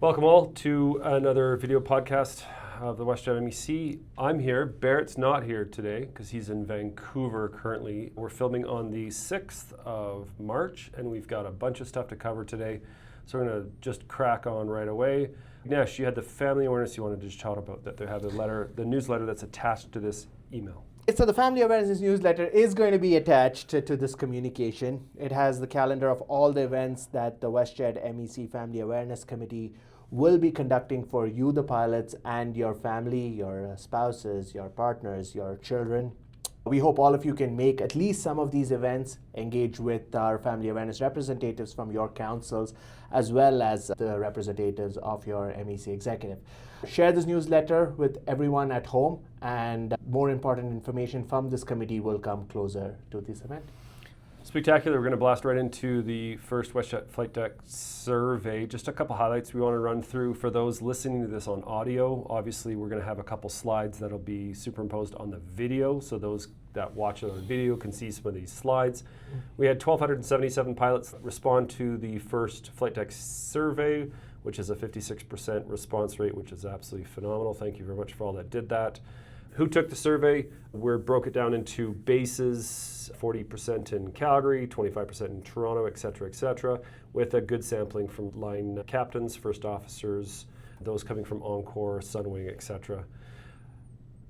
Welcome all to another video podcast of the WestJet MEC. I'm here. Barrett's not here today because he's in Vancouver currently. We're filming on the 6th of March and we've got a bunch of stuff to cover today. So we're going to just crack on right away. Ignesh, you had the family awareness you wanted to chat about, that they have the newsletter that's attached to this email. So the Family Awareness newsletter is going to be attached to this communication. It has the calendar of all the events that the WestJet MEC Family Awareness Committee will be conducting for you, the pilots, and your family, your spouses, your partners, your children. We hope all of you can make at least some of these events, engage with our family awareness representatives from your councils, as well as the representatives of your MEC executive. Share this newsletter with everyone at home, and more important information from this committee will come closer to this event. Spectacular. We're going to blast right into the first WestJet Flight Deck survey. Just a couple highlights we want to run through for those listening to this on audio. Obviously, we're going to have a couple slides that'll be superimposed on the video, so those that watch it on video can see some of these slides. We had 1,277 pilots respond to the first Flight Deck survey, which is a 56% response rate, which is absolutely phenomenal. Thank you very much for all that did that. Who took the survey? We broke it down into bases, 40% in Calgary, 25% in Toronto, et cetera, with a good sampling from line captains, first officers, those coming from Encore, Sunwing, et cetera.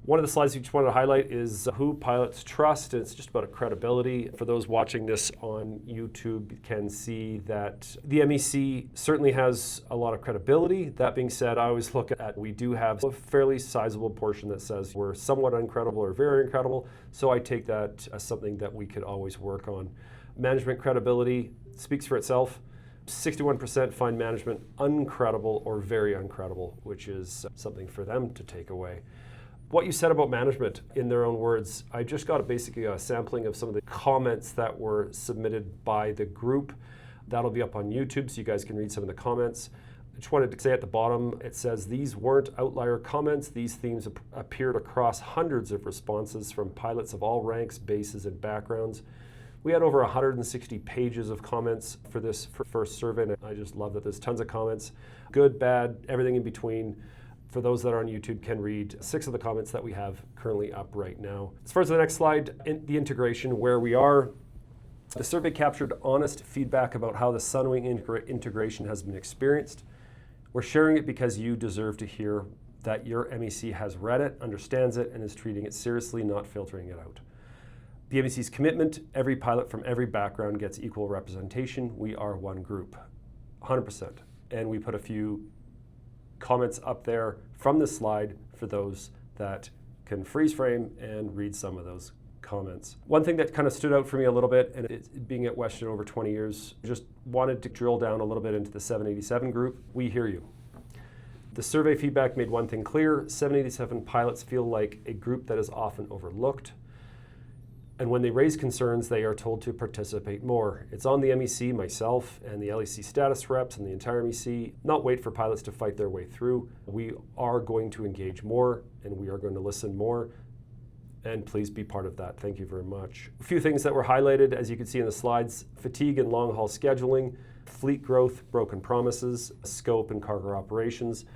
One of the slides we just wanted to highlight is who pilots trust. It's just about a credibility. For those watching this on YouTube, you can see that the MEC certainly has a lot of credibility. That being said, I always look at, we do have a fairly sizable portion that says we're somewhat incredible or very incredible. So I take that as something that we could always work on. Management credibility speaks for itself. 61% find management uncredible or very uncredible, which is something for them to take away. What you said about management, in their own words, I just got basically a sampling of some of the comments that were submitted by the group. That'll be up on YouTube so you guys can read some of the comments. I just wanted to say at the bottom, it says these weren't outlier comments. These themes appeared across hundreds of responses from pilots of all ranks, bases, and backgrounds. We had over 160 pages of comments for this first survey, and I just love that there's tons of comments. Good, bad, everything in between. For those that are on YouTube can read 6 of the comments that we have currently up right now. As far as the next slide, the integration, where we are, the survey captured honest feedback about how the Sunwing integration has been experienced. We're sharing it because you deserve to hear that your MEC has read it, understands it, and is treating it seriously, not filtering it out. The MEC's commitment, every pilot from every background gets equal representation. We are one group, 100%. And we put a few comments up there from the slide for those that can freeze frame and read some of those comments. One thing that kind of stood out for me a little bit, and it's being at WestJet over 20 years, just wanted to drill down a little bit into the 787 group. We hear you. The survey feedback made one thing clear: 787 pilots feel like a group that is often overlooked. And when they raise concerns, they are told to participate more. It's on the MEC, myself, and the LEC status reps and the entire MEC, not wait for pilots to fight their way through. We are going to engage more, and we are going to listen more. And please be part of that. Thank you very much. A few things that were highlighted, as you can see in the slides: fatigue and long-haul scheduling, fleet growth, broken promises, scope and cargo operations.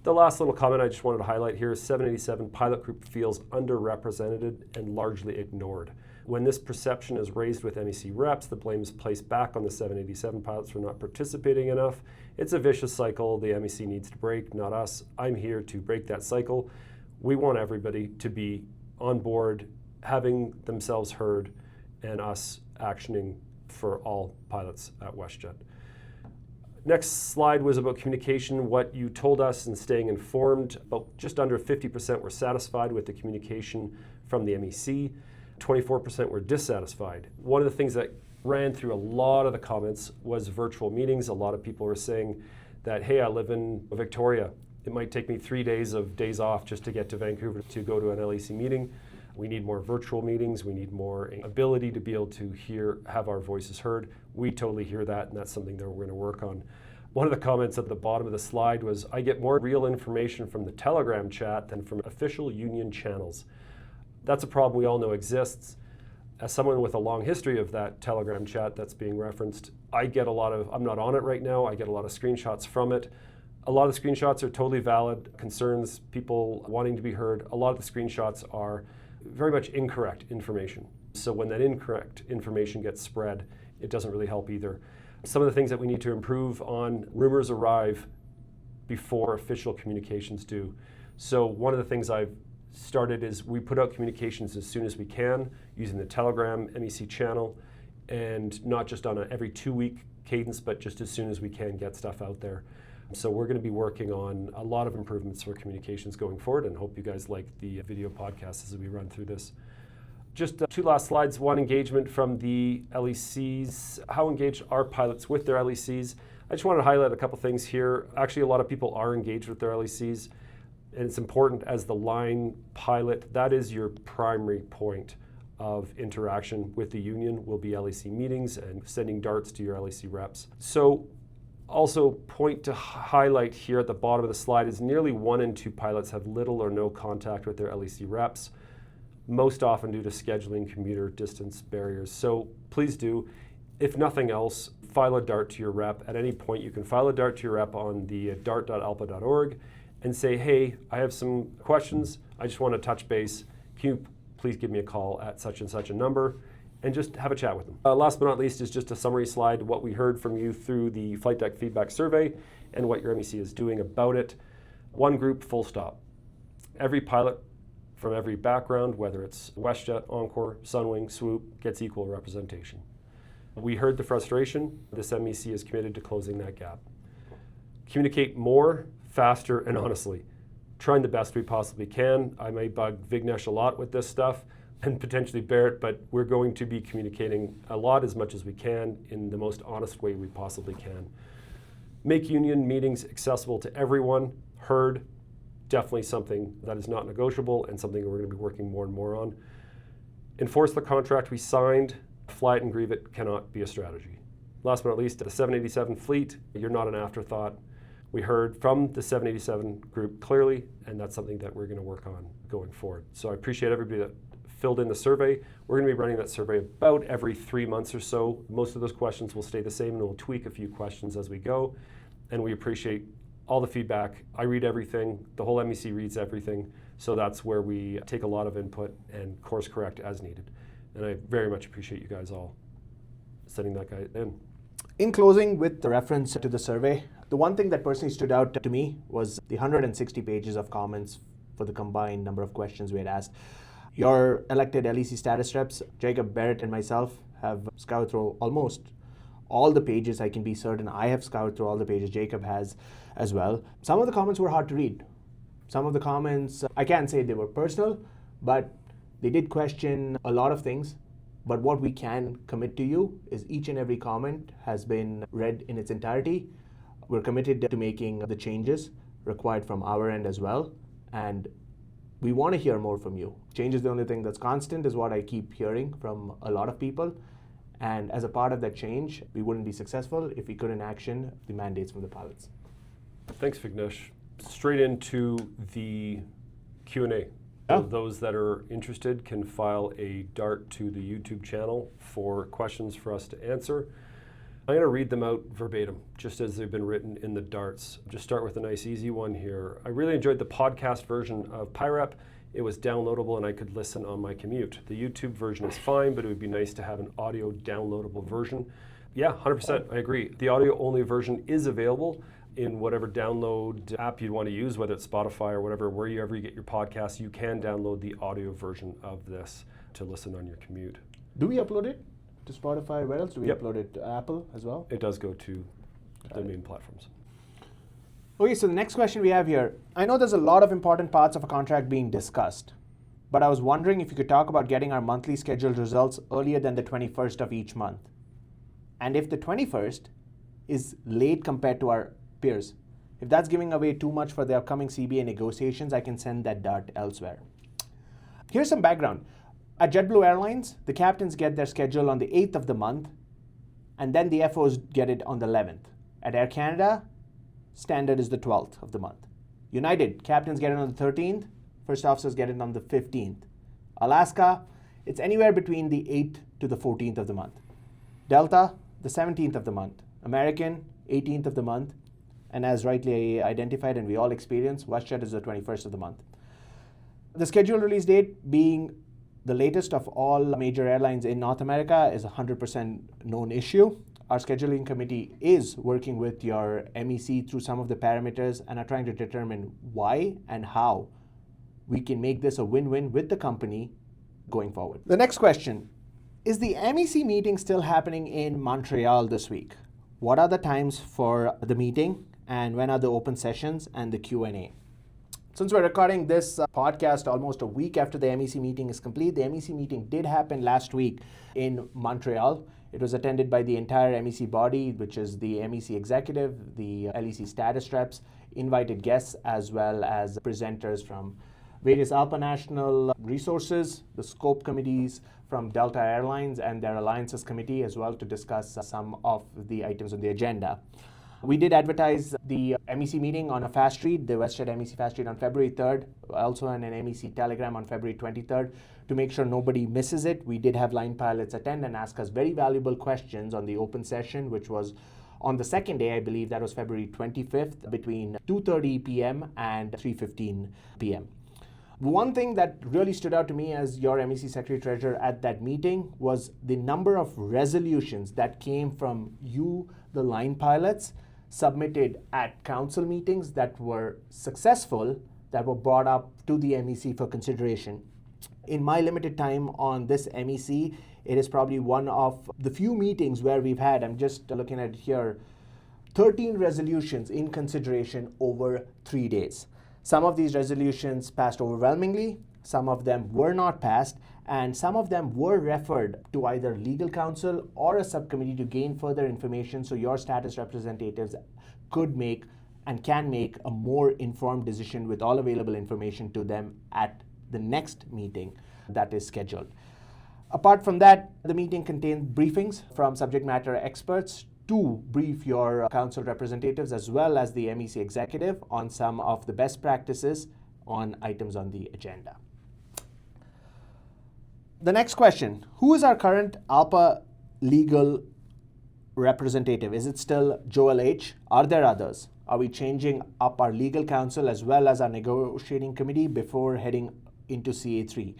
The last little comment I just wanted to highlight here is 787 pilot group feels underrepresented and largely ignored. When this perception is raised with MEC reps, the blame is placed back on the 787 pilots for not participating enough. It's a vicious cycle the MEC needs to break, not us. I'm here to break that cycle. We want everybody to be on board, having themselves heard, and us actioning for all pilots at WestJet. Next slide was about communication, what you told us, and staying informed. About just under 50% were satisfied with the communication from the MEC. 24% were dissatisfied. One of the things that ran through a lot of the comments was virtual meetings. A lot of people were saying that, hey, I live in Victoria. It might take me 3 days off just to get to Vancouver to go to an LEC meeting. We need more virtual meetings. We need more ability to be able to have our voices heard. We totally hear that, and that's something that we're going to work on. One of the comments at the bottom of the slide was, I get more real information from the Telegram chat than from official union channels. That's a problem we all know exists. As someone with a long history of that Telegram chat that's being referenced, I'm not on it right now. I get a lot of screenshots from it. A lot of the screenshots are totally valid concerns, people wanting to be heard. A lot of the screenshots are very much incorrect information. So when that incorrect information gets spread, it doesn't really help either. Some of the things that we need to improve on, rumors arrive before official communications do. So one of the things I've started is we put out communications as soon as we can using the Telegram MEC channel, and not just on a every 2-week cadence, but just as soon as we can get stuff out there. So we're going to be working on a lot of improvements for communications going forward, and hope you guys like the video podcast as we run through this. Just 2 last slides. One, engagement from the LECs. How engaged are pilots with their LECs? I just wanted to highlight a couple things here. Actually, a lot of people are engaged with their LECs, and it's important as the line pilot. That is your primary point of interaction with the union, will be LEC meetings and sending darts to your LEC reps. So also point to highlight here at the bottom of the slide is nearly 1 in 2 pilots have little or no contact with their LEC reps, most often due to scheduling, commuter distance barriers. So please do, if nothing else, file a dart to your rep. At any point you can file a dart to your rep on the dart.alpa.org and say, hey, I have some questions, I just want to touch base. Can you please give me a call at such and such a number, and just have a chat with them. Last but not least is just a summary slide, what we heard from you through the flight deck feedback survey and what your MEC is doing about it. One group, full stop. Every pilot from every background, whether it's WestJet, Encore, Sunwing, Swoop, gets equal representation. We heard the frustration. This MEC is committed to closing that gap. Communicate more, faster, and honestly. Trying the best we possibly can. I may bug Vignesh a lot with this stuff, and potentially Barrett, but we're going to be communicating a lot, as much as we can, in the most honest way we possibly can. Make union meetings accessible to everyone, heard, definitely something that is not negotiable and something we're going to be working more and more on. Enforce the contract we signed. Fly it and grieve it cannot be a strategy. Last but not least, the 787 fleet, you're not an afterthought. We heard from the 787 group clearly, and that's something that we're going to work on going forward. So I appreciate everybody that filled in the survey. We're going to be running that survey about every 3 months or so. Most of those questions will stay the same, and we'll tweak a few questions as we go. And we appreciate all the feedback. I read everything. The whole MEC reads everything. So that's where we take a lot of input and course correct as needed. And I very much appreciate you guys all sending that guy in. In closing, with the reference to the survey, the one thing that personally stood out to me was the 160 pages of comments for the combined number of questions we had asked. Your elected LEC status reps, Jacob, Barrett, and myself have scoured through almost all the pages. I can be certain I have scoured through all the pages. Jacob has as well. Some of the comments were hard to read. Some of the comments, I can't say they were personal, but they did question a lot of things. But what we can commit to you is each and every comment has been read in its entirety. We're committed to making the changes required from our end as well. And we want to hear more from you. Change is the only thing that's constant, is what I keep hearing from a lot of people. And as a part of that change, we wouldn't be successful if we couldn't action the mandates from the pilots. Thanks, Vignesh. Straight into the Q&A. Yeah. So those that are interested can file a dart to the YouTube channel for questions for us to answer. I'm going to read them out verbatim, just as they've been written in the darts. Just start with a nice easy one here. I really enjoyed the podcast version of PIREP. It was downloadable and I could listen on my commute. The YouTube version is fine, but it would be nice to have an audio downloadable version. Yeah, 100%, I agree. The audio only version is available in whatever download app you'd want to use, whether it's Spotify or whatever, wherever you get your podcasts, you can download the audio version of this to listen on your commute. Do we upload it to Spotify? Where else do we Yep. upload it? To Apple as well? It does go to the main platforms. Okay, so the next question we have here. I know there's a lot of important parts of a contract being discussed, but I was wondering if you could talk about getting our monthly scheduled results earlier than the 21st of each month. And if the 21st is late compared to our peers, if that's giving away too much for the upcoming CBA negotiations, I can send that dart elsewhere. Here's some background. At JetBlue Airlines, the captains get their schedule on the 8th of the month, and then the FOs get it on the 11th. At Air Canada, standard is the 12th of the month. United, captains get it on the 13th, first officers get it on the 15th. Alaska, it's anywhere between the 8th to the 14th of the month. Delta, the 17th of the month. American, 18th of the month. And as rightly identified and we all experience, WestJet is the 21st of the month. The scheduled release date being the latest of all major airlines in North America is a 100% known issue. Our scheduling committee is working with your MEC through some of the parameters and are trying to determine why and how we can make this a win-win with the company going forward. The next question, is the MEC meeting still happening in Montreal this week? What are the times for the meeting and when are the open sessions and the Q&A? Since we're recording this podcast almost a week after the MEC meeting is complete, the MEC meeting did happen last week in Montreal. It was attended by the entire MEC body, which is the MEC executive, the LEC status reps, invited guests, as well as presenters from various ALPA national resources, the scope committees from Delta Airlines and their alliances committee as well to discuss some of the items on the agenda. We did advertise the MEC meeting on a fast read, the WestJet MEC fast read on February 3rd, also on an MEC telegram on February 23rd. To make sure nobody misses it, we did have line pilots attend and ask us very valuable questions on the open session, which was on the second day, I believe that was February 25th, between 2:30 p.m. and 3:15 p.m. One thing that really stood out to me as your MEC Secretary Treasurer at that meeting was the number of resolutions that came from you, the line pilots, submitted at council meetings that were successful, that were brought up to the MEC for consideration. In my limited time on this MEC, it is probably one of the few meetings where we've had, I'm just looking at it here, 13 resolutions in consideration over 3 days. Some of these resolutions passed overwhelmingly, some of them were not passed, and some of them were referred to either legal counsel or a subcommittee to gain further information so your status representatives could make and can make a more informed decision with all available information to them at the next meeting that is scheduled. Apart from that, the meeting contained briefings from subject matter experts to brief your council representatives as well as the MEC executive on some of the best practices on items on the agenda. The next question, who is our current ALPA legal representative? Is it still Joel H? Are there others? Are we changing up our legal counsel as well as our negotiating committee before heading into CA3?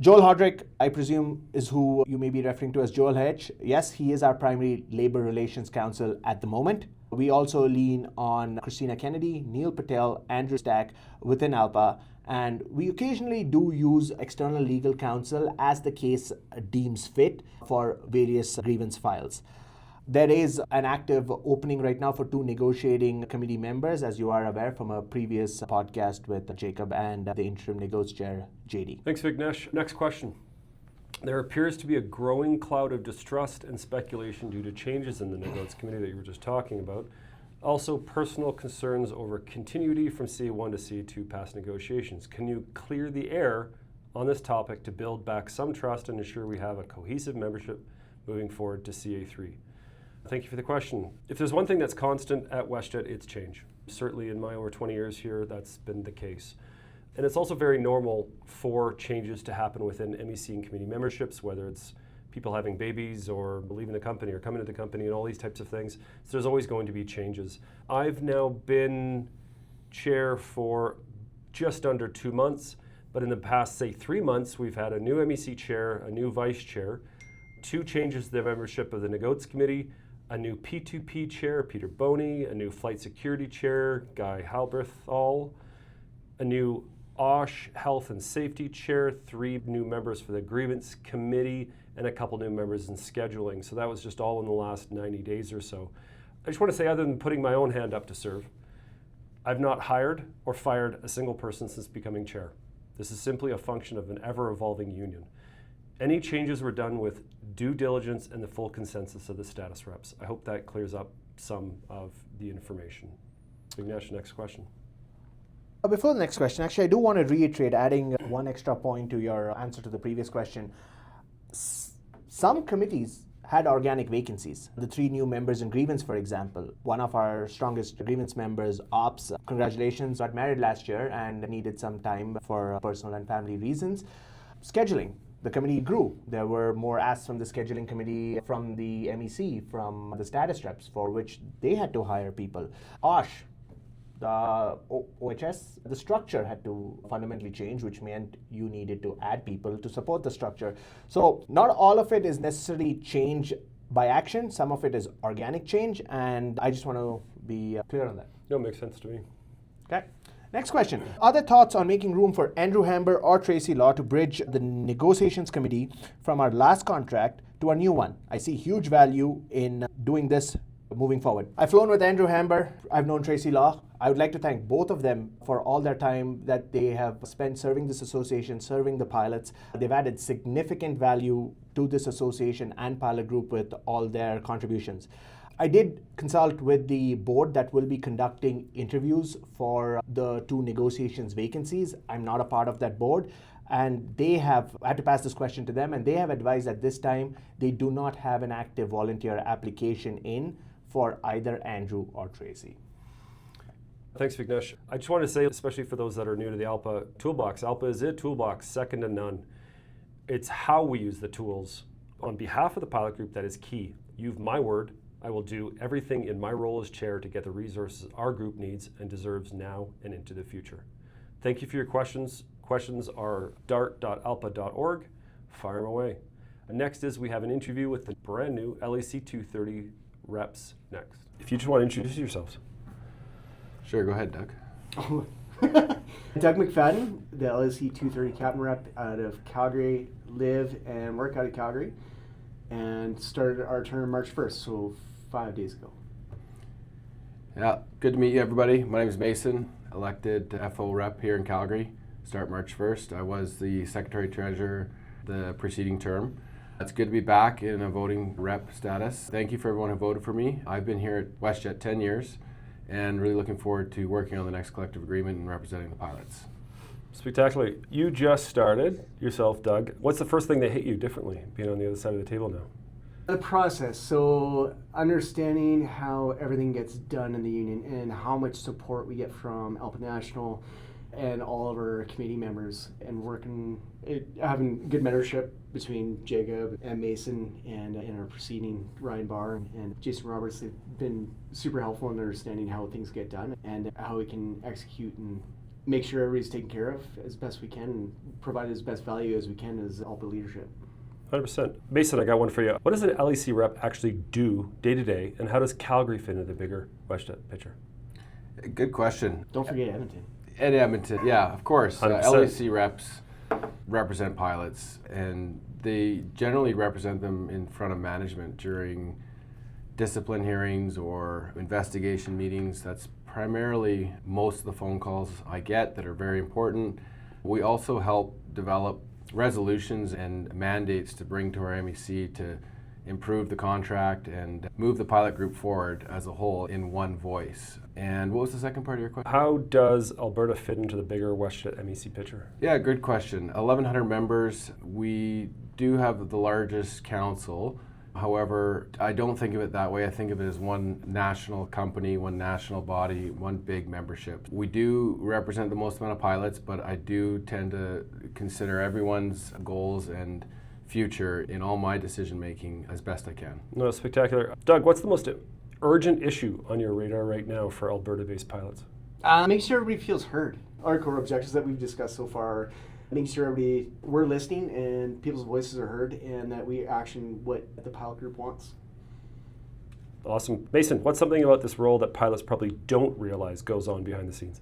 Joel Hodrick, I presume, is who you may be referring to as Joel H. Yes, he is our primary labor relations counsel at the moment. We also lean on Christina Kennedy, Neil Patel, Andrew Stack within ALPA, and we occasionally do use external legal counsel as the case deems fit for various grievance files. There is an active opening right now for 2 negotiating committee members, as you are aware from a previous podcast with Jacob and the interim negos chair, JD. Thanks, Vignesh. Next question. There appears to be a growing cloud of distrust and speculation due to changes in the negos committee that you were just talking about. Also, personal concerns over continuity from CA1 to CA2 past negotiations. Can you clear the air on this topic to build back some trust and ensure we have a cohesive membership moving forward to CA3? Thank you for the question. If there's one thing that's constant at WestJet, it's change. Certainly in my over 20 years here, that's been the case. And it's also very normal for changes to happen within MEC and committee memberships, whether it's people having babies or leaving the company or coming to the company and all these types of things. So there's always going to be changes. I've now been chair for just under 2 months, but in the past, say 3 months, we've had a new MEC chair, a new vice chair, 2 changes to the membership of the Negots Committee, a new P2P chair, Peter Boney, a new flight security chair, Guy Halberthal, a new OSH Health and Safety chair, 3 new members for the grievance committee, and a couple new members in scheduling. So that was just all in the last 90 days or so. I just want to say, other than putting my own hand up to serve, I've not hired or fired a single person since becoming chair. This is simply a function of an ever-evolving union. Any changes were done with due diligence and the full consensus of the status reps. I hope that clears up some of the information. Vignesh, next question. Before the next question, actually, I do want to reiterate, adding one extra point to your answer to the previous question. Some committees had organic vacancies. The 3 new members in grievance, for example. One of our strongest grievance members, Ops, congratulations, got married last year and needed some time for personal and family reasons. Scheduling. the committee grew. There were more asks from the scheduling committee, from the MEC, from the status reps, for which they had to hire people. OSH, the OHS, the structure had to fundamentally change, which meant you needed to add people to support the structure. So not all of it is necessarily change by action. Some of it is organic change, and I just want to be clear on that. No, makes sense to me. Okay. Next question. Other thoughts on making room for Andrew Hamber or Tracy Law to bridge the negotiations committee from our last contract to our new one? I see huge value in doing this moving forward. I've flown with Andrew Hamber. I've known Tracy Law. I would like to thank both of them for all their time that they have spent serving this association, serving the pilots. They've added significant value to this association and pilot group with all their contributions. I did consult with the board that will be conducting interviews for the two negotiations vacancies. I'm not a part of that board, and I had to pass this question to them, and they have advised at this time they do not have an active volunteer application in for either Andrew or Tracy. Thanks, Vignesh. I just want to say, especially for those that are new to the ALPA toolbox, ALPA is a toolbox, second to none. It's how we use the tools on behalf of the pilot group that is key. You've my word. I will do everything in my role as chair to get the resources our group needs and deserves now and into the future. Thank you for your questions. Questions are dart.alpa.org. Fire them away. Next is we have an interview with the brand new LEC 230 reps next. If you just want to introduce yourselves. Sure, go ahead, Doug. Doug McFadyen, the LEC 230 captain rep out of Calgary, live and work out of Calgary, and started our term March 1st, so 5 days ago. Yeah, good to meet you, everybody. My name is Mason, elected FO rep here in Calgary. Start March 1st. I was the secretary-treasurer the preceding term. It's good to be back in a voting rep status. Thank you for everyone who voted for me. I've been here at WestJet 10 years and really looking forward to working on the next collective agreement and representing the pilots. Spectacular. You just started yourself, Doug. What's the first thing that hit you differently, being on the other side of the table now? The process, so understanding how everything gets done in the union and how much support we get from ALPA National and all of our committee members, and having good mentorship between Jacob and Mason and in our preceding Ryan Barr and Jason Roberts. They've been super helpful in understanding how things get done and how we can execute and make sure everybody's taken care of as best we can and provide as best value as we can as ALPA leadership. 100%. Mason, I got one for you. What does an LEC rep actually do day to day, and how does Calgary fit into the bigger WestJet picture? Good question. Don't forget Edmonton. And Edmonton, yeah, of course. 100%. LEC reps represent pilots, and they generally represent them in front of management during discipline hearings or investigation meetings. That's primarily most of the phone calls I get that are very important. We also help develop resolutions and mandates to bring to our MEC to improve the contract and move the pilot group forward as a whole in one voice. And what was the second part of your question? How does Alberta fit into the bigger WestJet MEC picture? Yeah, good question. 1,100 members. We do have the largest council. However, I don't think of it that way. I think of it as one national company, one national body, one big membership. We do represent the most amount of pilots, but I do tend to consider everyone's goals and future in all my decision making as best I can. No, spectacular. Doug, what's the most urgent issue on your radar right now for Alberta-based pilots? Make sure everybody feels heard. Our core objectives that we've discussed so far, making sure we're listening and people's voices are heard and that we action what the pilot group wants. Awesome. Mason, what's something about this role that pilots probably don't realize goes on behind the scenes?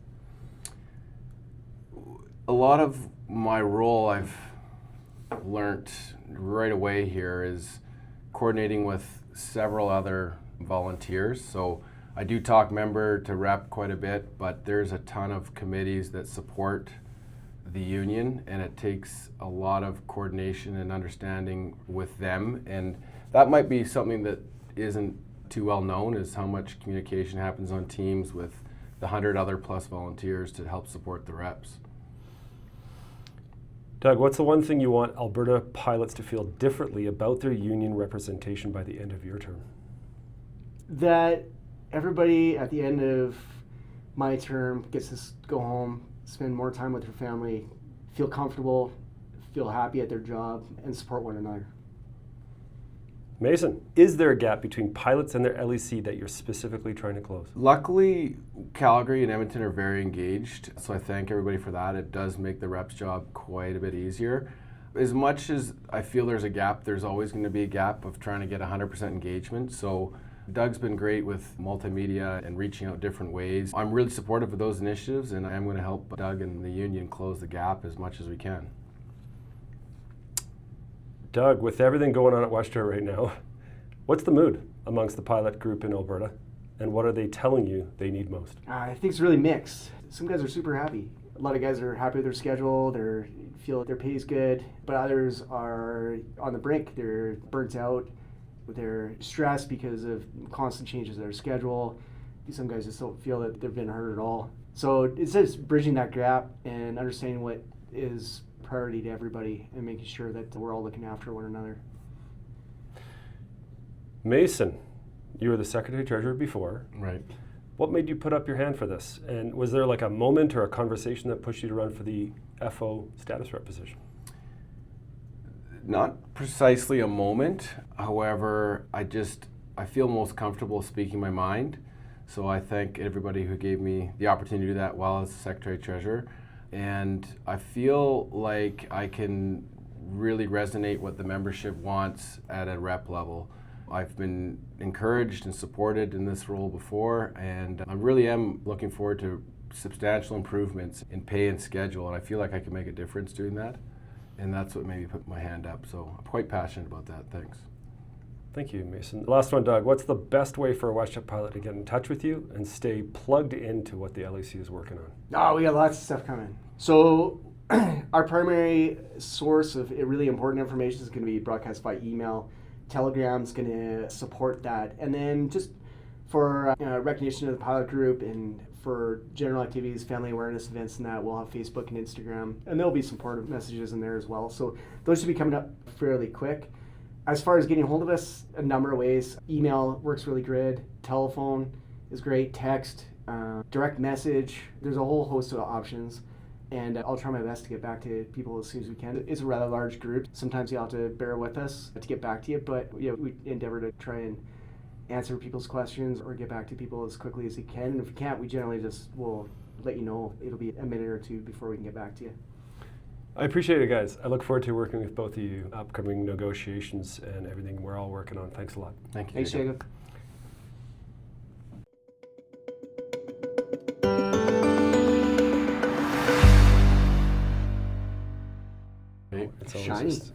A lot of my role I've learned right away here is coordinating with several other volunteers. So I do talk member to rep quite a bit, but there's a ton of committees that support the union, and it takes a lot of coordination and understanding with them. And that might be something that isn't too well known, is how much communication happens on teams with the 100 other plus volunteers to help support the reps. Doug, what's the one thing you want Alberta pilots to feel differently about their union representation by the end of your term? That everybody at the end of my term gets to go home, spend more time with their family, feel comfortable, feel happy at their job and support one another. Mason, is there a gap between pilots and their LEC that you're specifically trying to close? Luckily, Calgary and Edmonton are very engaged, so I thank everybody for that. It does make the rep's job quite a bit easier. As much as I feel there's a gap, there's always going to be a gap of trying to get 100% engagement. So Doug's been great with multimedia and reaching out different ways. I'm really supportive of those initiatives, and I am going to help Doug and the union close the gap as much as we can. Doug, with everything going on at WestJet right now, what's the mood amongst the pilot group in Alberta, and what are they telling you they need most? I think it's really mixed. Some guys are super happy. A lot of guys are happy with their schedule. They feel their pay is good, but others are on the brink. They're burnt out. They're stressed because of constant changes in their schedule. Some guys just don't feel that they've been heard at all. So it's just bridging that gap and understanding what is priority to everybody and making sure that we're all looking after one another. Mason, you were the Secretary Treasurer before. Right. What made you put up your hand for this? And was there like a moment or a conversation that pushed you to run for the FO status rep position? Not precisely a moment. However, I feel most comfortable speaking my mind. So I thank everybody who gave me the opportunity to do that while I was the Secretary Treasurer. And I feel like I can really resonate what the membership wants at a rep level. I've been encouraged and supported in this role before, and I really am looking forward to substantial improvements in pay and schedule, and I feel like I can make a difference doing that, and that's what made me put my hand up. So I'm quite passionate about that. Thanks. Thank you, Mason. Last one, Doug. What's the best way for a WestJet pilot to get in touch with you and stay plugged into what the LEC is working on? Oh, we got lots of stuff coming. So our primary source of really important information is going to be broadcast by email. Telegram's going to support that. And then just for recognition of the pilot group and for general activities, family awareness events and that, we'll have Facebook and Instagram. And there'll be supportive messages in there as well. So those should be coming up fairly quick. As far as getting a hold of us, a number of ways. Email works really good. Telephone is great. Text, direct message. There's a whole host of options. And I'll try my best to get back to people as soon as we can. It's a rather large group. Sometimes you have to bear with us to get back to you, but we endeavor to try and answer people's questions or get back to people as quickly as we can. And if we can't, we generally just will let you know. It'll be a minute or two before we can get back to you. I appreciate it, guys. I look forward to working with both of you, upcoming negotiations and everything we're all working on. Thanks a lot. Thank you. Thanks, Jacob. It's always Shiny. just